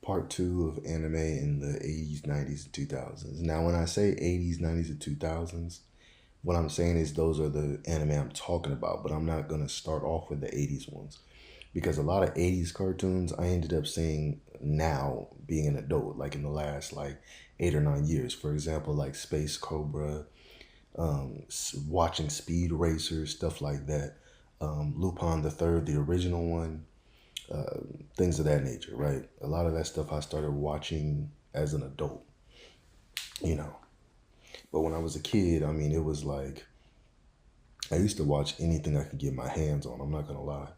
part two of anime in the 80s, 90s, and 2000s. Now, when I say 80s, 90s, and 2000s, what I'm saying is those are the anime I'm talking about, but I'm not going to start off with the 80s ones because a lot of 80s cartoons I ended up seeing now being an adult, like in the last like 8 or 9 years. For example, like Space Cobra, watching Speed Racer, stuff like that. Lupin the Third, the original one, uh, things of that nature, right? A lot of that stuff I started watching as an adult, you know. But when I was a kid, I mean, it was like I used to watch anything I could get my hands on. I'm not gonna lie.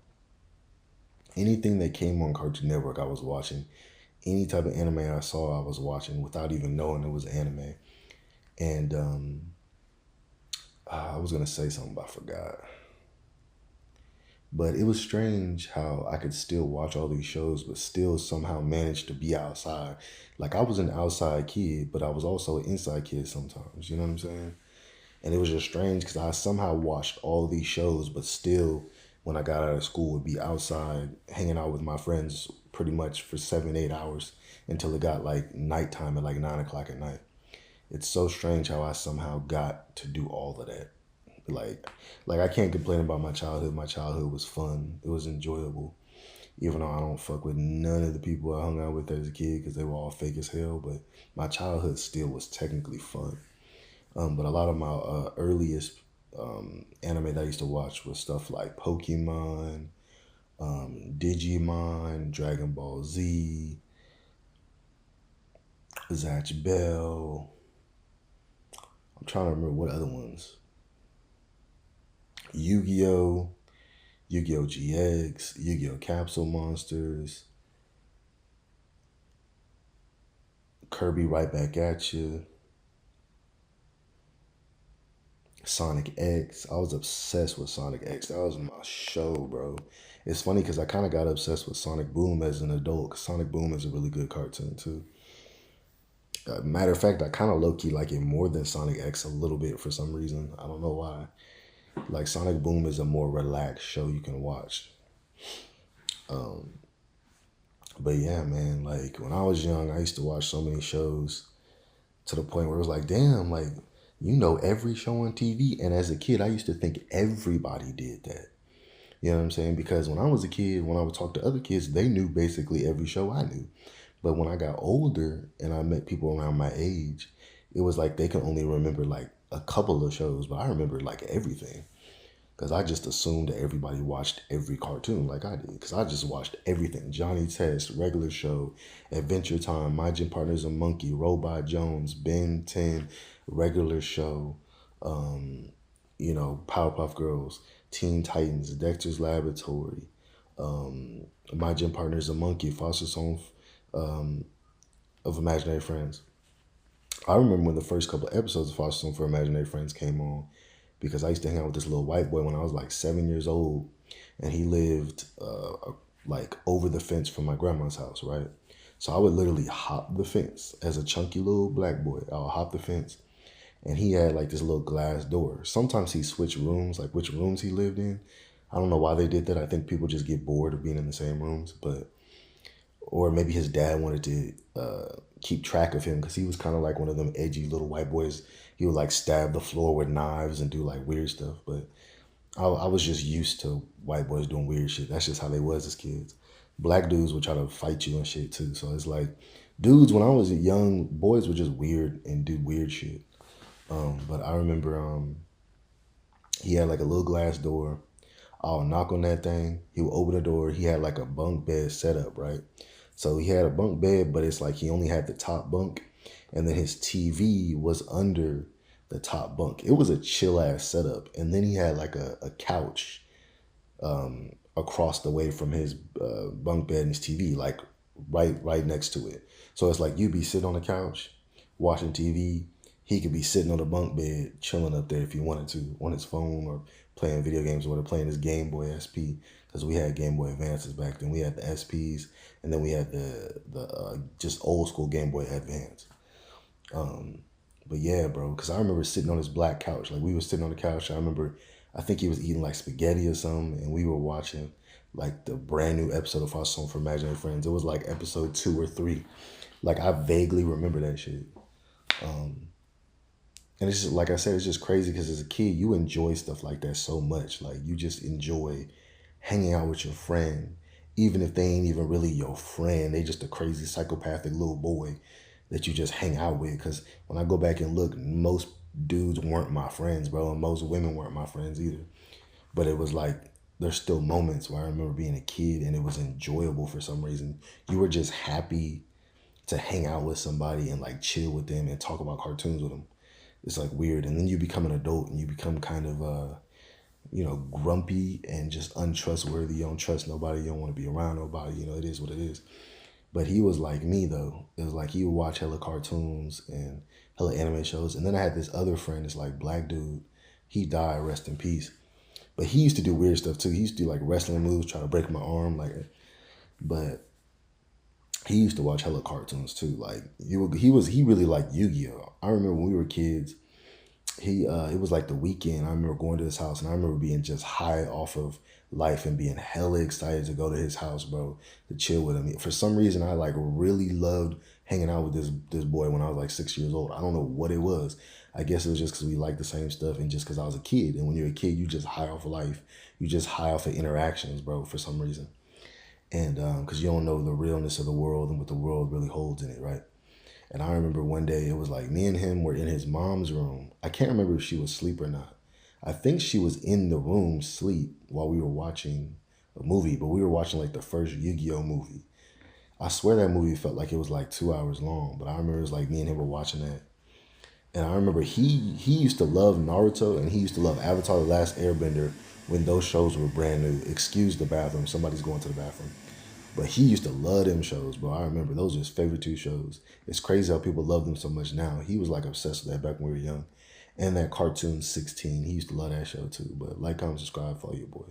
Anything that came on Cartoon Network, I was watching. Any type of anime I saw, I was watching without even knowing it was anime. And I was gonna say something, but I forgot. But it was strange how I could still watch all these shows, but still somehow manage to be outside. Like I was an outside kid, but I was also an inside kid sometimes. You know what I'm saying? And it was just strange because I somehow watched all these shows, but still, when I got out of school, would be outside hanging out with my friends pretty much for 7, 8 hours until it got like nighttime at like 9 o'clock at night. It's so strange how I somehow got to do all of that. Like, like I can't complain about my childhood. My childhood was fun. It was enjoyable. Even though I don't fuck with none of the people I hung out with as a kid because they were all fake as hell, but my childhood still was technically fun. But a lot of my earliest anime that I used to watch was stuff like Pokemon, Digimon, Dragon Ball Z, Zatch Bell. I'm trying to remember what other ones. Yu-Gi-Oh, Yu-Gi-Oh GX, Yu-Gi-Oh Capsule Monsters, Kirby Right Back at You, Sonic X. I was obsessed with Sonic X. That was my show, bro. It's funny because I kind of got obsessed with Sonic Boom as an adult. 'Cause Sonic Boom is a really good cartoon too. Matter of fact, I kind of low key like it more than Sonic X a little bit for some reason. I don't know why. Like Sonic Boom is a more relaxed show you can watch. Um, but yeah, man, like when I was young, I used to watch so many shows to the point where it was like, damn, like you know every show on TV. And as a kid, I used to think everybody did that. You know what I'm saying? Because when I was a kid, when I would talk to other kids, they knew basically every show I knew. But when I got older and I met people around my age, it was like they could only remember like a couple of shows, but I remember like everything. Because I just assumed that everybody watched every cartoon like I did. Because I just watched everything. Johnny Test, Regular Show, Adventure Time, My Gym Partner's a Monkey, Robot Jones, Ben 10, Regular Show, um, Powerpuff Girls, Teen Titans, Dexter's Laboratory, My Gym Partner's a Monkey, Foster's Home um, of Imaginary Friends. I remember when the first couple of episodes of Foster's Home for Imaginary Friends came on because I used to hang out with this little white boy when I was like 7 years old, and he lived like over the fence from my grandma's house, right? So I would literally hop the fence as a chunky little black boy. I'll hop the fence, and he had like this little glass door. Sometimes he switched rooms, like which rooms he lived in. I don't know why they did that. I think people just get bored of being in the same rooms, but or maybe his dad wanted to keep track of him because he was kind of like one of them edgy little white boys. He would like stab the floor with knives and do like weird stuff. But I was just used to white boys doing weird shit. That's just how they was as kids. Black dudes would try to fight you and shit too. So it's like dudes when I was young, boys were just weird and do weird shit. But I remember he had like a little glass door. I'll knock on that thing. He would open the door. He had like a bunk bed set up, right? So he had a bunk bed, but it's like he only had the top bunk, and then his TV was under the top bunk. It was a chill ass setup, and then he had like a couch across the way from his bunk bed and his TV, like right next to it. So it's like you'd be sitting on the couch watching TV. He could be sitting on the bunk bed chilling up there if he wanted to on his phone or playing video games or playing his Game Boy SP because we had Game Boy Advances back then. We had the SPs and then we had the just old school Game Boy Advance. Um, but yeah, bro, because I remember sitting on this black couch. Like we were sitting on the couch. I remember, I think he was eating like spaghetti or something, and we were watching like the brand new episode of Foster Home for Imaginary Friends. It was like episode 2 or 3. Like I vaguely remember that shit. And it's just like I said, it's just crazy because as a kid, you enjoy stuff like that so much. Like you just enjoy hanging out with your friend, even if they ain't even really your friend. They just a crazy psychopathic little boy that you just hang out with. Because when I go back and look, most dudes weren't my friends, bro, and most women weren't my friends either. But it was like there's still moments where I remember being a kid and it was enjoyable for some reason. You were just happy to hang out with somebody and like chill with them and talk about cartoons with them. It's like weird. And then you become an adult and you become kind of grumpy and just untrustworthy. You don't trust nobody. You don't want to be around nobody. It is what it is. But he was like me though. It was like he would watch hella cartoons and hella anime shows. And then I had this other friend, this like black dude. He died, rest in peace. But he used to do weird stuff too. He used to do like wrestling moves, try to break my arm, but he used to watch hella cartoons too. Like he really liked Yu-Gi-Oh! I remember when we were kids, it was like the weekend. I remember going to his house and I remember being just high off of life and being hella excited to go to his house, bro, to chill with him. For some reason I like really loved hanging out with this boy when I was like 6 years old. I don't know what it was. I guess it was just because we liked the same stuff and just because I was a kid. And when you're a kid, you just high off of life. You just high off of interactions, bro, for some reason. And because you don't know the realness of the world and what the world really holds in it, right? And I remember one day it was like me and him were in his mom's room. I can't remember if she was asleep or not. I think she was in the room asleep while we were watching a movie, but we were watching like the first Yu-Gi-Oh movie. I swear that movie felt like it was like 2 hours long, but I remember it was like me and him were watching that. And I remember he used to love Naruto and he used to love Avatar: The Last Airbender when those shows were brand new. Excuse the bathroom, somebody's going to the bathroom. But he used to love them shows, bro. I remember those were his favorite 2 shows. It's crazy how people love them so much now. He was like obsessed with that back when we were young. And that cartoon 16, he used to love that show too. But like, comment, subscribe, follow your boy.